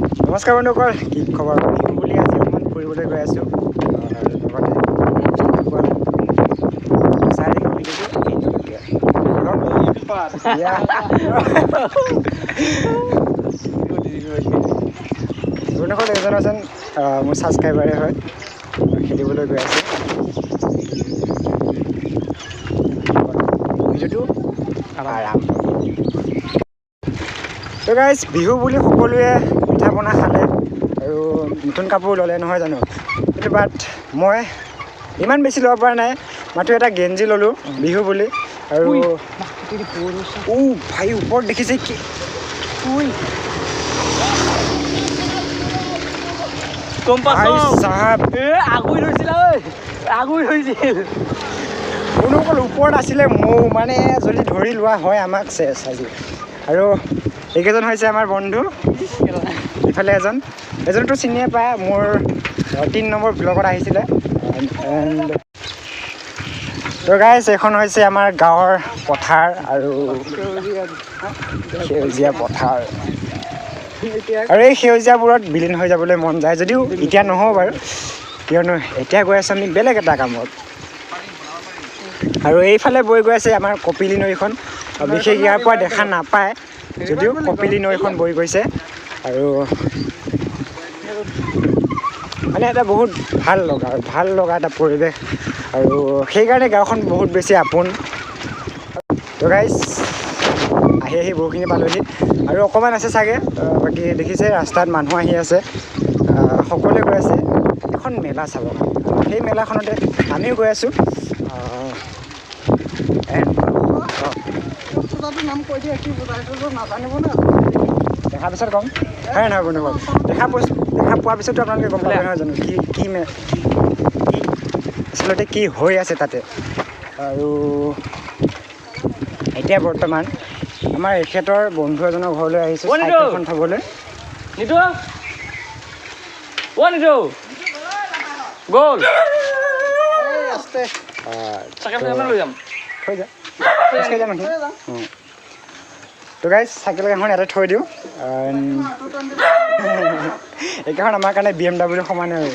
নমস্কাৰ বন্ধুসকল, কি খবৰ? বিহু বুলি আজি অকণমান ফুৰিবলৈ গৈ আছোঁ। বন্ধুসকল এজন এজন মোৰ ছাবস্ক্ৰাইবাৰে হয়, খেলিবলৈ গৈ আছে। ভিডিঅ'টো আৰম্ভ। তো গাইজ, বিহু বুলি সকলোৱে পিঠা পনা খালে আৰু নতুন কাপোৰ ল'লে নহয় জানো, কিন্তু বাট মই ইমান বেছি ল'ব পৰা নাই। মাত্ৰ এটা গেঞ্জি ল'লোঁ বিহু বুলি। আৰু ভাই ওপৰত দেখিছে কি কোনোসকল ওপৰত আছিলে মৌ, মানে যদি ধৰি লোৱা হয় আমাক চেচ আজি। আৰু এইকেইজন হৈছে আমাৰ বন্ধু। ইফালে এজনতো চিনিয়ে পায়, মোৰ 3 নম্বৰ ব্লগত আহিছিলে। তো গাইজ, এইখন হৈছে আমাৰ গাঁৱৰ পথাৰ আৰু সেউজীয়া পথাৰ। আৰু এই সেউজীয়াবোৰত বিলীন হৈ যাবলৈ মন যায়, যদিও এতিয়া নহওঁ বাৰু, কিয়নো এতিয়া গৈ আছোঁ আমি বেলেগ এটা কামত। আৰু এইফালে বৈ গৈ আছে আমাৰ কপিলী নৈখন। বিশেষ ইয়াৰ পৰা দেখা নাপায়, যদিও কপিলী নৈখন বৈ গৈছে। আৰু মানে এটা বহুত ভাল লগা এটা পৰিৱেশ, আৰু সেইকাৰণে গাঁওখন বহুত বেছি আপোন। তো গাইজ, আহি বহুখিনি পালোহি আৰু অকণমান আছে চাগে। বাকী দেখিছে ৰাস্তাত মানুহ আহি আছে, সকলোৱে গৈ আছে এখন মেলা চাব। সেই মেলাখনতে আমিও গৈ আছোঁ। দেখাৰ পিছত ক'ম, হয় নহয় বন্ধুসকল? দেখা পোৱাৰ পিছতো আপোনালোকে গম পালে নহয় জানো কি আচলতে কি হৈ আছে তাতে। আৰু এতিয়া বৰ্তমান আমাৰ এখেতৰ বন্ধু এজনৰ ঘৰলৈ আহিছোঁ চাইকেলখন থ'বলৈ। তো গাইজ, চাইকেল এখন ইয়াতে থৈ দিওঁ। এইকেইখন আমাৰ কাৰণে BMW সমানে আৰু।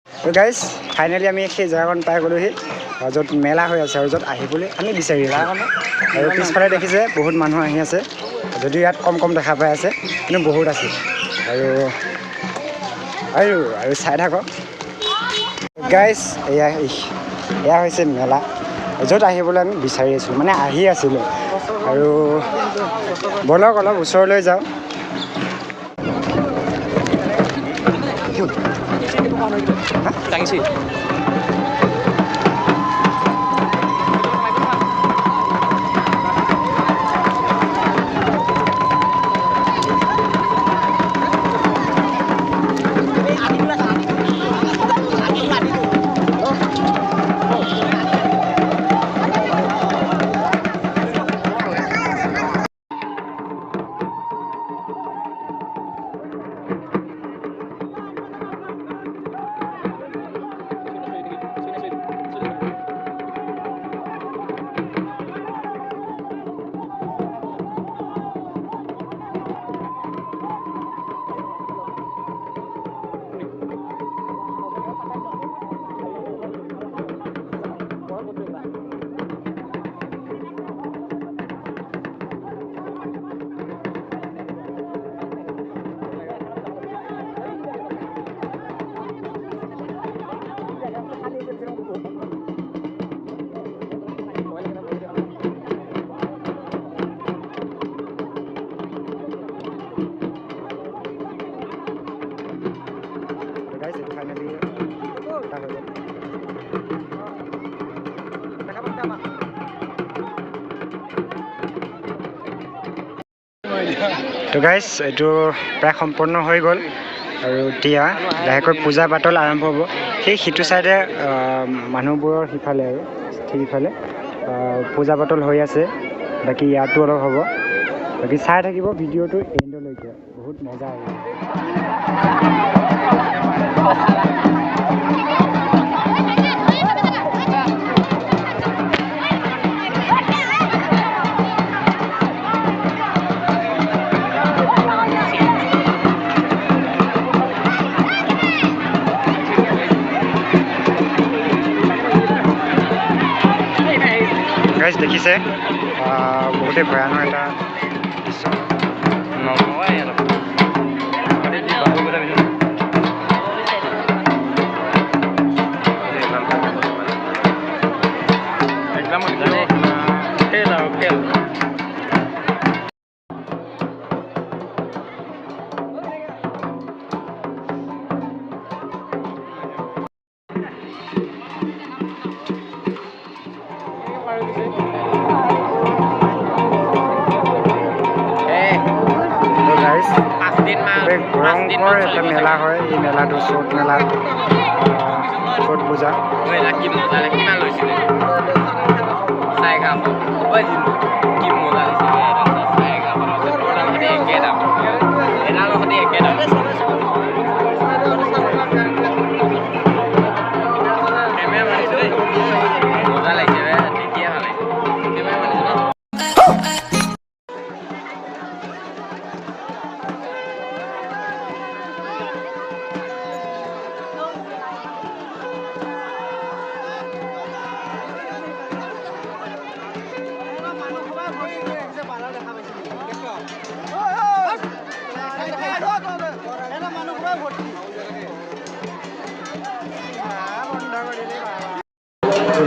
তো গাইজ, ফাইনেলি আমি সেই জেগাখন পাই গ'লোহি, য'ত মেলা হৈ আছে আৰু য'ত আহিবলৈ আমি বিচাৰি আছোঁ। আৰু পিছফালে দেখিছে বহুত মানুহ আহি আছে, যদিও ইয়াত কম দেখা পাই আছে, কিন্তু বহুত আছে। আৰু চাই থাকক গাইজ, এয়া হৈছে মেলা, য'ত আহিবলৈ আমি বিচাৰি আছিলোঁ, মানে আহি আছিলোঁ। আৰু ব'লক অলপ ওচৰলৈ যাওঁ। তো গাইজ, এইটো প্ৰায় সম্পূৰ্ণ হৈ গ'ল, আৰু এতিয়া লাহেকৈ পূজা পাতল আৰম্ভ হ'ব। সিটো চাইডে মানুহবোৰৰ সিফালে আৰু ঠিক ইফালে পূজা পাতল হৈ আছে। বাকী ইয়াতো অলপ হ'ব। বাকী চাই থাকিব ভিডিঅ'টো এণ্ডলৈকে, বহুত মজা আহিব। গাইজ দেখিছে বহুতেই ভয়ানক এটা দৃশ্য। ভয়ংকৰ এটা মেলা হয়, এই মেলাটো চ'ত মেলা, চ'ত পূজা।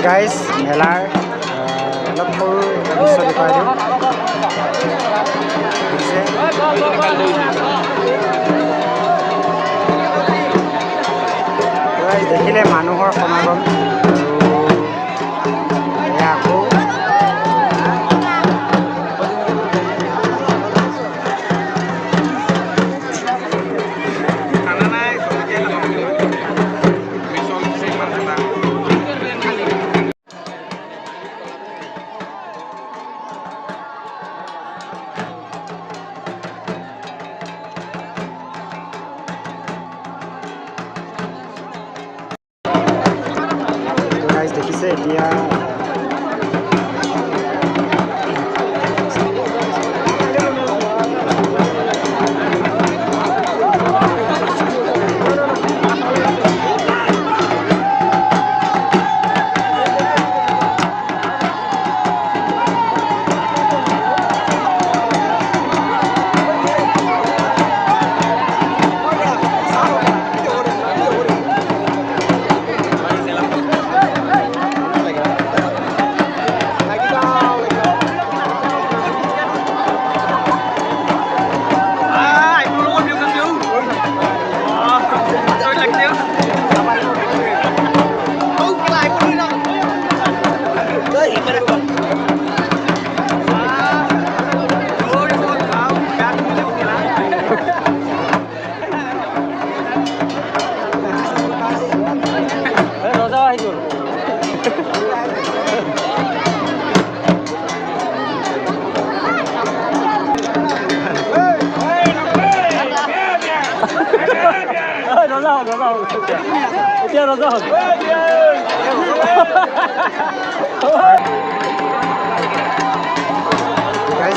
গাইজ মেলাৰ অলপ সৰু দৃশ্য দেখুৱাই দিওঁ। দেখিলে মানুহৰ সমাগম। আকৌ দেখিছে এতিয়া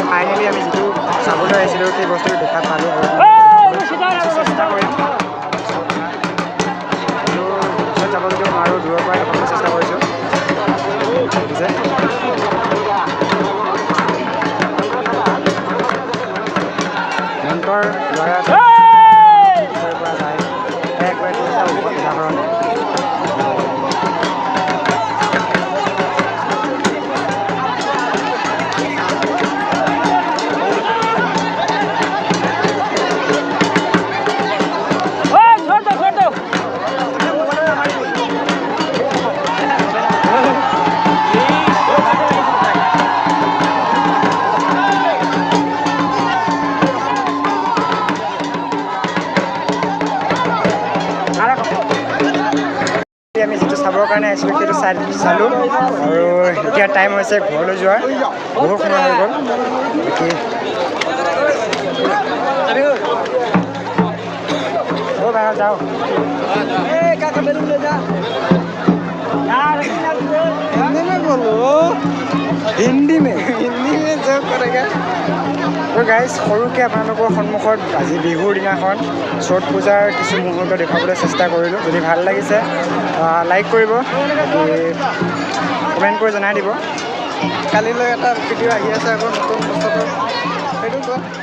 ফাইনেলি আমি যিটো চাবলৈ আহিছিলোঁ সেই বস্তুটো দেখা পালোঁ আৰু চেষ্টা কৰিম যাবলৈকে নোৱাৰোঁ, দূৰৰ পৰাই দেখাবলৈ চেষ্টা কৰিছোঁ। মন্ত্ৰৰ ল'ৰা পৰা যায় উদাহৰণ। আমি যিটো চাবৰ কাৰণে আহিছিলোঁ সেইটো চালোঁ আৰু এতিয়া টাইম হৈছে ঘৰলৈ যোৱাৰ, বহুত সময় হৈ গ'ল। বাকি যাওঁ হিন্দী মে জব কৰেগা। গাইজ সৰুকৈ আপোনালোকৰ সন্মুখত আজি বিহুৰ দিনাখন ছট পূজাৰ কিছু মুহূৰ্ত দেখুৱাবলৈ চেষ্টা কৰিলোঁ। যদি ভাল লাগিছে লাইক কৰিব, কমেণ্ট কৰি জনাই দিব। কালিলৈ এটা ভিডিঅ' আহি আছে আকৌ নতুন বছৰৰ সেইটো কোৱা